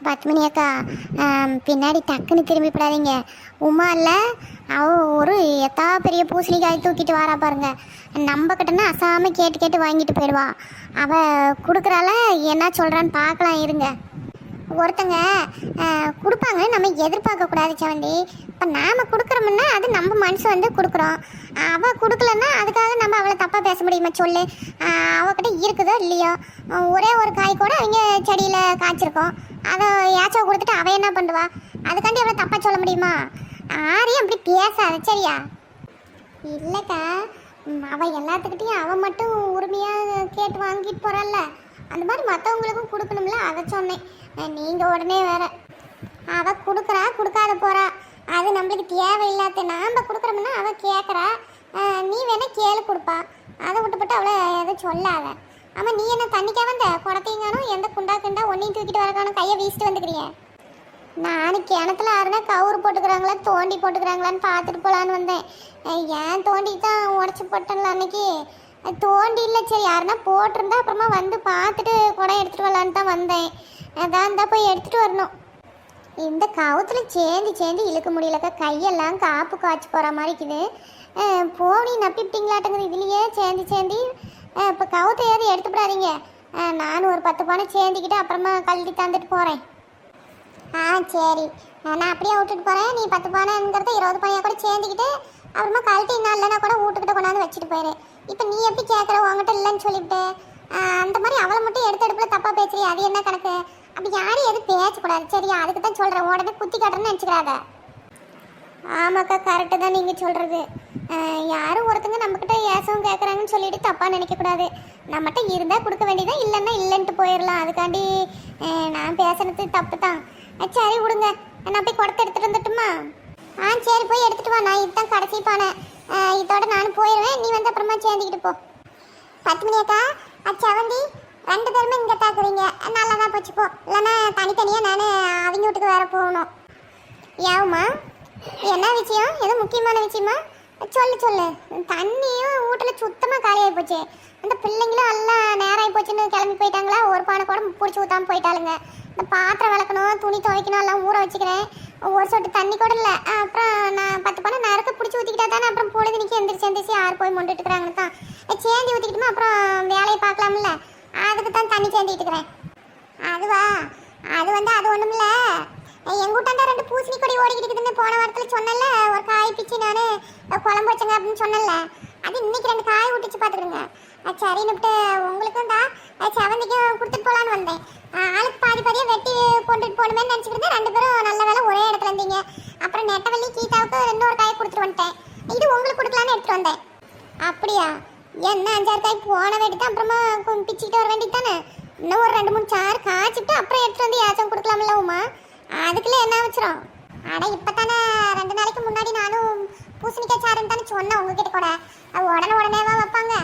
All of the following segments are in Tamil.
பத்மினி அக்கா, பின்னாடி டக்குன்னு திரும்பிப்படாதீங்க. உமா இல்லை, அவ ஒரு எத்தா பெரிய பூசணிக்காய் தூக்கிட்டு வரா பாருங்க. நம்ம கிட்டனா அசாம கேட்டு கேட்டு வாங்கிட்டு போயிடுவா. அவள் கொடுக்குறால, என்ன சொல்கிறான்னு பார்க்கலாம் இருங்க. ஒருத்தங்க கொடுப்பாங்க, நம்ம எதிர்பார்க்கக்கூடாது சவந்தி. இப்போ நாம் கொடுக்குறோம்னா அது நம்ம மனசு வந்து கொடுக்குறோம். அவள் கொடுக்கலன்னா அதுக்காக நம்ம அவளை தப்பாக பேச முடியுமா சொல்லு? அவகிட்ட இருக்குதோ இல்லையோ, ஒரே ஒரு காய் கூட அவங்க செடியில் காய்ச்சிருக்கோம். அதை யாச்சோ கொடுத்துட்டு அவள் என்ன பண்ணுவா? அதுக்காண்டி அவளை தப்பாக சொல்ல முடியுமா? யாரையும் அப்படி பேசாத சரியா? இல்லைக்கா, அவள் எல்லாத்துக்கிட்டையும் அவள் மட்டும் உரிமையாக கேட்டு வாங்கிட்டு போகிறாள்ல, அந்த மாதிரி மற்றவங்களுக்கும் கொடுக்கணும்ல, அதை சொன்னேன். நீங்கள் உடனே வேற அவள் கொடுக்குறா கொடுக்காத போகிறா, அது நம்மளுக்கு தேவையில்லாத. நாம் கொடுக்குறோம்னா அவள் கேட்குறா, நீ வேணா கேளு கொடுப்பா. அதை விட்டுப்பட்டு அவளை எதுவும் சொல்லாத. ஆமாம், நீ என்ன தண்ணிக்கா வந்த? குடத்தைங்கானோ எந்த குண்டா குண்டா ஒன்றையும் தூக்கிட்டு வரக்கானோ கையை வீசிட்டு வந்துக்கிறிய. நான் கிணத்துல ஆறுனா கவுரு போட்டுக்கிறாங்களா தோண்டி போட்டுக்கிறாங்களான்னு பார்த்துட்டு போகலான்னு வந்தேன். ஏன் தோண்டி தான் உடச்சி போட்டேன்ல அன்னைக்கு. தோண்டி இல்லை, சரி யாருன்னா போட்டிருந்தா அப்புறமா வந்து பார்த்துட்டு குடம் எடுத்துகிட்டு வரலான்னு தான் வந்தேன். அதான் தான் போய் எடுத்துகிட்டு வரணும். இந்த கவுத்தில் சேர்ந்து இழுக்க முடியலக்கா, கையெல்லாம் காப்பு காய்ச்சி போகிற மாதிரி இருக்குது. போனி நப்பிப்பிட்டீங்களாட்டுங்குது இதுலேயே சேர்ந்து. இப்போ கவுத்தையாவது எடுத்துவிடாதீங்க. நானும் ஒரு 10 பானை சேர்ந்துக்கிட்டு அப்புறமா கழட்டி தந்துட்டு போகிறேன். சரி, நான் அப்படியே விட்டுட்டு போகிறேன். நீ 10 பானைங்கிறத 20 பானையாக கூட சேர்ந்துக்கிட்டு அப்புறமா கழட்டி இல்லைன்னா கூட வீட்டுக்கிட்ட கொண்டாந்து வச்சுட்டு போயிரு. இப்போ நீ எப்படி கேட்குற? உங்ககிட்ட இல்லைன்னு சொல்லிவிட்டு அந்த மாதிரி அவளை மட்டும் எடுத்து தப்பாக பேசுறியா? அது என்ன கணக்கு? அப்படி யாரும் எதுவும் பேசக்கூடாது சரியா? அதுக்கு தான் சொல்கிறேன், உடனே குத்தி காட்டுறேன்னு நினச்சிக்கிறாத. ஆமாக்கா, கரெக்டு தான் நீங்கள் சொல்கிறது. யாரும் ஒருத்தங்க நம்மக்கிட்ட ஏசவும் கேட்குறாங்கன்னு சொல்லிட்டு தப்பாக நினைக்கக்கூடாது. நம்மகிட்ட இருந்தால் கொடுக்க வேண்டியதான், இல்லைன்னா இல்லைன்ட்டு போயிடலாம். அதுக்காண்டி நான் பேசுறது தப்பு தான். சரி விடுங்க, நான் போய் குடத்தை எடுத்துகிட்டு வந்துட்டுமா? சரி, போய் எடுத்துகிட்டு வா. நான் இதுதான் கடைசி பானை, இதோட நானும் போயிடுவேன். நீ வந்து அப்புறமா சேர்ந்துக்கிட்டு போ. பத்மினி அக்கா, சவந்தி 2 பேருமே இங்கே தாக்குறீங்க, நல்லா தான் போச்சுப்போ. இல்லைன்னா தனித்தனியாக நான் அவங்க வீட்டுக்கு வேற போகணும். ஏவுமா, என்ன விஷயம்? எதுவும் முக்கியமான விஷயமா? சொல்லு. தண்ணியும் வீட்டில் சுத்தமாக காலியாகி போச்சு. அந்த பிள்ளைங்களும் எல்லாம் நேரம் ஆகி போச்சுன்னு கிளம்பி போயிட்டாங்களா. ஒரு பானை கூட பிடிச்சி ஊற்றாமல் போயிட்டாளுங்க. இந்த பாத்திரம் விளக்கணும், துணி துவைக்கணும், எல்லாம் ஊற வச்சுக்கிறேன். ஒரு சொட்டு தண்ணி கூட இல்லை. அப்புறம் நான் 10 பானை நறுக்க பிடிச்சி ஊற்றிக்கிட்டா தானே அப்புறம் பொழுதுனிக்கு எந்திரிச்சு யார் போய் மொண்டுட்டு இருக்கிறாங்கன்னு தான் சேர்ந்து ஊற்றிக்கிட்டோமா அப்புறம் வேலையை பார்க்கலாம்ல. அதுக்கு தான் தண்ணி சேர்ந்துக்கிட்டு இருக்கிறேன். அதுவா, அது வந்து அது ஒன்றும் இல்லை. எங்கள் வீட்டாண்டா 2 பூசணி கொடி ஓடிக்கிட்டு இருக்குதுன்னு போன வாரத்தில் சொன்னல. ஒரு காய் பிச்சு நான் குழம்பு வச்சேங்க அப்படின்னு சொன்னல. அது இன்னைக்கு 2 காய் விட்டுச்சு பார்த்துக்கிடுங்க. சரின்னுட்டு உங்களுக்கும் தான் சவந்திக்கும் கொடுத்துட்டு போகலான்னு வந்தேன். ஆளுக்கு பாதியாக வெட்டி கொண்டுட்டு போகணுமேனு நினச்சிக்கிட்டு 2 பேரும் நல்ல வேலை ஒரே இடத்துல இருந்தீங்க. அப்புறம் நெட்டவள்ளி கீதாவுக்கு 2 காய் கொடுத்துட்டு வந்துட்டேன். இது உங்களுக்கு கொடுக்கலான்னு எடுத்துகிட்டு வந்தேன். அப்படியா? என்ன 5-6 காய் போன வேண்டி தான் அப்புறமா பிச்சுக்கிட்டு வர வேண்டியது தானே. இன்னும் ஒரு 2-3 சாறு காய்ச்சிட்டு அப்புறம் எடுத்துகிட்டு வந்து யாச்சும் கொடுக்கலாம்ல உமா? அதுக்குள்ளே என்ன வச்சிரும்? இப்போ தானே 2 நாளைக்கு முன்னாடி நானும் பூசணிக்காய் சாருன்னு தானே சொன்னேன் உங்ககிட்ட கூட. அது உடனேவா வைப்பாங்க?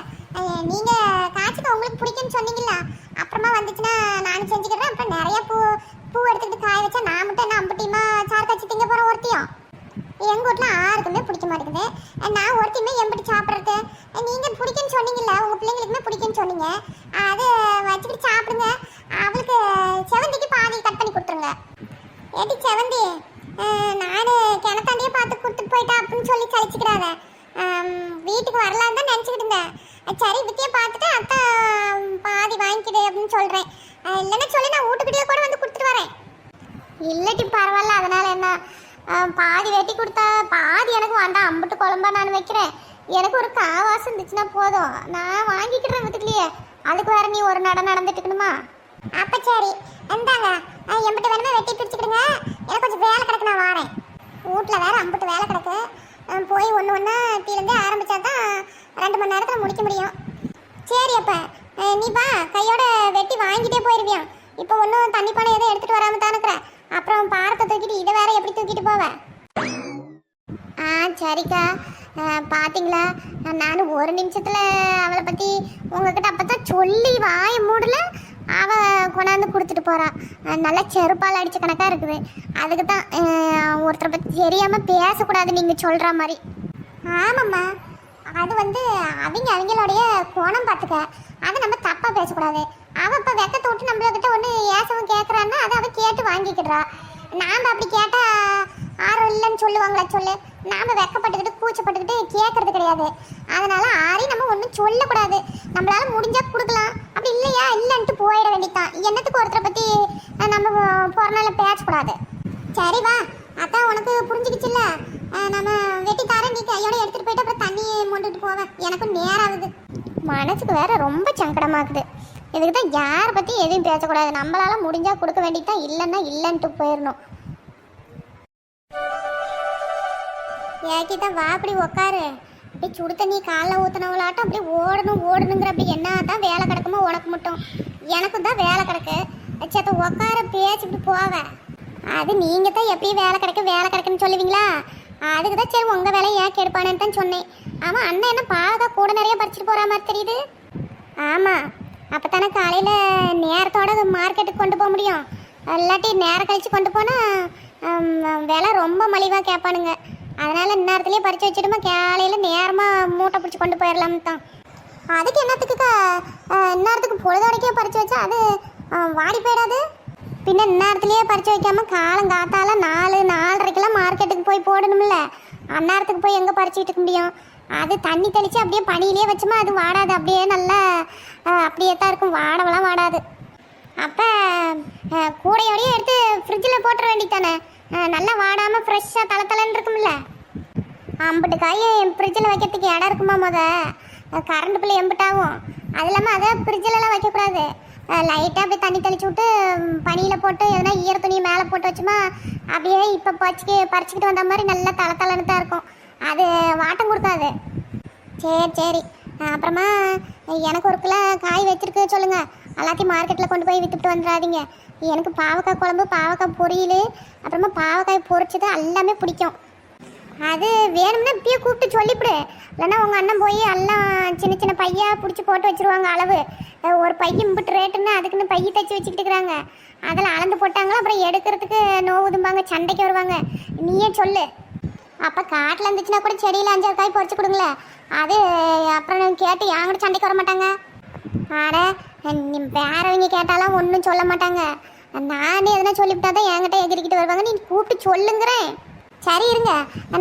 நீங்கள் காய்ச்சிக்க உங்களுக்கு பிடிக்குன்னு சொன்னீங்களா? அப்புறமா வந்துச்சுன்னா நானும் செஞ்சுக்கிறேன். அப்புறம் நிறைய பூ எடுத்துக்கிட்டு காய வச்சா நான் மட்டும் என்ன அம்பட்டியுமா சாறு காய்ச்சி திங்க போகிற ஒருத்தியும்? எங்கள் வீட்டில் யாருக்குமே பிடிக்க மாட்டேங்குது. நான் ஒருத்தையுமே எம்பிட்டு சாப்பிட்றது. நீங்கள் பிடிக்குன்னு சொன்னீங்கல்ல, உங்கள் பிள்ளைங்களுக்குமே பிடிக்குன்னு சொன்னீங்க. அதை வச்சுக்கிட்டு சாப்பிடுங்க. அவளுக்கு செவந்திக்கு பாதி கட் பண்ணி கொடுத்துருங்க. ஏடி செவந்தி, நான் கிணத்தாண்டியே பார்த்து கொடுத்துட்டு போயிட்டா அப்படின்னு சொல்லி கழிச்சிக்கிறாங்க. வீட்டுக்கு வரலான்னு தான் நினச்சிக்கிட்டு இருந்தேன். சரி, வித்தியை பார்த்துட்டு அத்தை பாதி வாங்கிக்கிடு அப்படின்னு சொல்கிறேன். இல்லைன்னா சொல்லி நான் வீட்டுக்கிட்டே கூட வந்து கொடுத்துட்டு வரேன். இல்லட்டி பரவாயில்ல, அதனால் என்ன, பாதி வெட்டி கொடுத்தா பாதி எனக்கு வேண்டாம். அம்புட்டு குழம்பா நான் வைக்கிறேன். எனக்கு ஒரு காவாசம் இருந்துச்சுன்னா போதும், நான் வாங்கிக்கிறேன் வீட்டுக்குள்ளேயே. அதுக்கு வேற நீ ஒரு நடந்துட்டு இருக்கணுமா? அப்போ சரி, இந்தாங்க எம்பிட்டு வேணுமே வெட்டி பிரிச்சுக்கிடுங்க. எனக்கு கொஞ்சம் வேலை கிடக்கு, நான் வாரேன். வீட்டில் வேற அம்புட்டு வேலை கிடக்கு. போய் ஒன்று தீலேருந்தே ஆரம்பித்தா தான் 2 மணி நேரத்தில் முடிக்க முடியும். சரி, அப்போ நீ பா, கையோட வெட்டி வாங்கிட்டே போயிடுவியான். இப்போ ஒன்றும் தண்ணி பானை எதுவும் எடுத்துகிட்டு வராமல் தான் இருக்கிறேன். அப்புறம் பாரத்தை தூக்கிட்டு இதை வேற எப்படி தூக்கிட்டு போவேன்? சரிக்கா, பார்த்தீங்களா, நான் ஒரு நிமிஷத்தில் அவளை பற்றி உங்ககிட்ட அப்போ தான் சொல்லி வாய மூடல. அவள் கொண்டாந்து கொடுத்துட்டு போகிறா. நல்லா செருப்பால் அடித்த கணக்காக இருக்குது. அதுக்கு தான் ஒருத்தரை பற்றி தெரியாமல் பேசக்கூடாது நீங்கள் சொல்கிற மாதிரி. ஆமாம்மா, அது வந்து அவங்களுடைய கோணம் பார்த்துக்க. அதை நம்ம தப்பாக பேசக்கூடாது. அவ இப்ப வெக்கத்தை விட்டு நம்மளகிட்ட ஒண்ணு ஏசவும் கேட்கறான்னா அதை அவ கேட்டு வாங்கிக்கிடுறா. நாம அப்படி கேட்டா ஆரும் இல்லைன்னு சொல்லுவாங்களா சொல்லு. நாம வெக்கப்பட்டுக்கிட்டு கூச்சப்பட்டுக்கிட்டு கேட்கறது கிடையாது. அதனால ஆரையும் நம்ம ஒன்றும் சொல்லக்கூடாது. நம்மளால முடிஞ்சா கொடுக்கலாம், அப்படி இல்லையா இல்லைன்ட்டு போயிட வேண்டியதான். என்னத்துக்கு ஒருத்தரை பத்தி நம்ம போறனால பேசக்கூடாது. சரி வா, அதான் உனக்கு புரிஞ்சுக்கிச்சுல்ல. நம்ம வெட்டி தரேன், நீ கையோட எடுத்துட்டு போயிட்டு அப்புறம் தண்ணி மொண்டுட்டு போவேன். எனக்கும் நேரம் ஆகுது. மனசுக்கு வேற ரொம்ப சங்கடமாக்குது. இதுக்கு தான் யாரை பற்றி எதுவும் பேசக்கூடாது. நம்மளால முடிஞ்சா கொடுக்க வேண்டியதான், இல்லைன்னா இல்லைன்ட்டு போயிடணும். ஏக்கிட்ட வா, அப்படி உக்காரு. அப்படி சுடு தண்ணி காலைல ஊற்றினவளாட்டம் அப்படியே ஓடணுங்கிற அப்படி என்ன தான் வேலை கிடக்குமோ உனக்கு மட்டும். எனக்கும் தான் வேலை கிடக்கு. சேத்த உக்கார பேசிக்கிட்டு போவேன். அது நீங்கள் தான் எப்பயும் வேலை கிடக்குன்னு சொல்லுவீங்களா? அதுக்கு தான் சரி உங்கள் வேலையை ஏன் கெடுப்பானேன்னு தான் சொன்னேன். ஆமாம், அண்ணன் என்ன பாவக்காய் கூட நிறைய பறிச்சுட்டு போகிற மாதிரி தெரியுது. ஆமாம், அப்போ தானே காலையில் நேரத்தோட மார்க்கெட்டுக்கு கொண்டு போக முடியும். இல்லாட்டி நேரம் கழித்து கொண்டு போனால் விலை ரொம்ப மலிவாக கேட்பானுங்க. அதனால் இந்நேரத்துலேயே பறித்து வச்சுட்டுமா காலையில் நேரமாக மூட்டை பிடிச்சி கொண்டு போயிடலாம்னு தான். அதுக்கு என்னத்துக்குக்கா இந்நேரத்துக்கு பொழுதோடைக்கே பறித்து வச்சா அது வாடி போயிடாது? பின்ன இந்நேரத்துலேயே பறித்து வைக்காமல் காலங்காத்தால 4:30க்கெல்லாம் மார்க்கெட்டுக்கு போய் போடணும்ல. அந்நேரத்துக்கு போய் எங்கே பறிச்சுட்டு இருக்க முடியும்? அது தண்ணி தெளித்து அப்படியே பனியிலே வச்சோமா அது வாடாது. அப்படியே நல்லா அப்படியே தான் இருக்கும், வாடவெல்லாம் வாடாது. அப்போ கூடையோடையே எடுத்து ஃப்ரிட்ஜில் போட்டுற வேண்டித்தானே, நல்லா வாடாமல் ஃப்ரெஷ்ஷாக தளன்னு இருக்கும்ல. அம்பிட்டு காய் ஃப்ரிட்ஜில் வைக்கிறதுக்கு இடம் இருக்குமா? கரண்ட் பிள்ளை எம்பிட்டாகும். அது இல்லாமல் அதை ஃப்ரிட்ஜிலலாம் வைக்கக்கூடாது. லைட்டாக அப்படியே தண்ணி தெளிச்சு விட்டு பனியில் போட்டு எதனா ஈர துணியை மேலே போட்டு வச்சுமா அப்படியே இப்போ பறிச்சுக்கிட்டு வந்த மாதிரி நல்லா தளன்னு தான் இருக்கும். அது வாட்டம் கொடுக்காது. சரி, அப்புறமா எனக்கு ஒரு கிலோ காய் வச்சிருக்கு சொல்லுங்கள். எல்லாத்தையும் மார்க்கெட்டில் கொண்டு போய் விற்றுட்டு வந்துடாதீங்க. எனக்கு பாவக்காய் குழம்பு, பாவக்காய் பொரியல், அப்புறமா பாவக்காய் பொரிச்சது எல்லாமே பிடிக்கும். அது வேணும்னா இப்பயே கூப்பிட்டு சொல்லிவிடு. இல்லைன்னா உங்கள் அண்ணன் போய் எல்லாம் சின்ன பையாக பிடிச்சி போட்டு வச்சுருவாங்க. அளவு ஒரு பையன் இம்பிட்டு ரேட்டுன்னு அதுக்குன்னு பைய தைச்சி வச்சுக்கிட்டு இருக்கிறாங்க. அதில் அளந்து போட்டாங்களா அப்புறம் எடுக்கிறதுக்கு நோவுதும்பாங்க, சண்டைக்கு வருவாங்க. நீயே சொல்லு. அப்போ காட்டில் இருந்துச்சுன்னா கூட செடியில் 5 காய் பொறிச்சு கொடுங்களே. அது அப்புறம் கேட்டு என்கிட்ட சண்டைக்கு வர மாட்டாங்க. ஆட வேறவங்க கேட்டாலும் ஒன்றும் சொல்ல மாட்டாங்க. நானே எதனா சொல்லிவிட்டா தான் என்கிட்ட எகிரிக்கிட்டு வருவாங்க. நீ கூப்பிட்டு சொல்லுங்கிறேன். சரி இருங்க,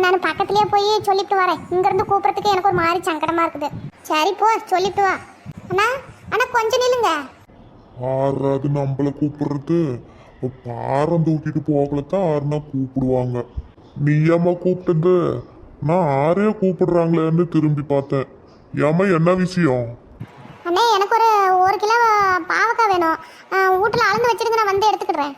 நான் பக்கத்துலேயே போய் சொல்லிவிட்டு வரேன். இங்கேருந்து கூப்பிட்றதுக்கு எனக்கு ஒரு மாதிரி சங்கடமாக இருக்குது. சரி போ, சொல்லிவிட்டு வா. அண்ணா கொஞ்சம் நில்லுங்க. ஆறாவது நம்மளை கூப்பிடுறது பாரம் தூக்கிட்டு போகலத்தான் ஆறுனா கூப்பிடுவாங்க. நீ ஏமா கூப்பிட்டது? நான் ஆரையா கூப்பிடுறாங்களேன்னு திரும்பி பார்த்தேன். ஏமா என்ன விஷயம்? அண்ணே, எனக்கு ஒரு கிலோ பாவக்காய் வேணும். வீட்டில் அளந்து வச்சிருங்க, நான் வந்து எடுத்துக்கிடுறேன்.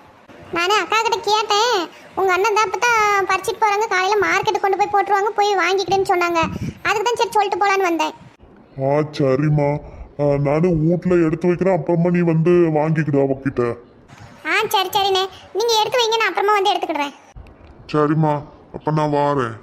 நான் அக்கா கிட்ட கேட்டேன். உங்கள் அண்ணன் தான் இப்போ தான் பறிச்சிட்டு போகிறாங்க, காலையில் மார்க்கெட்டுக்கு கொண்டு போய் போட்டுருவாங்க, போய் வாங்கிக்கிட்டேன்னு சொன்னாங்க. அதுக்கு தான் சரி சொல்லிட்டு போகலான்னு வந்தேன். சரிம்மா, நானும் வீட்டில் எடுத்து வைக்கிறேன். அப்புறமா நீ வந்து வாங்கிக்கிடு அவகிட்ட. சரிண்ணே, நீங்கள் எடுத்து வைங்க, நான் அப்புறமா வந்து எடுத்துக்கிடுறேன். சரிம்மா, அப்போ நான் வாரேன்.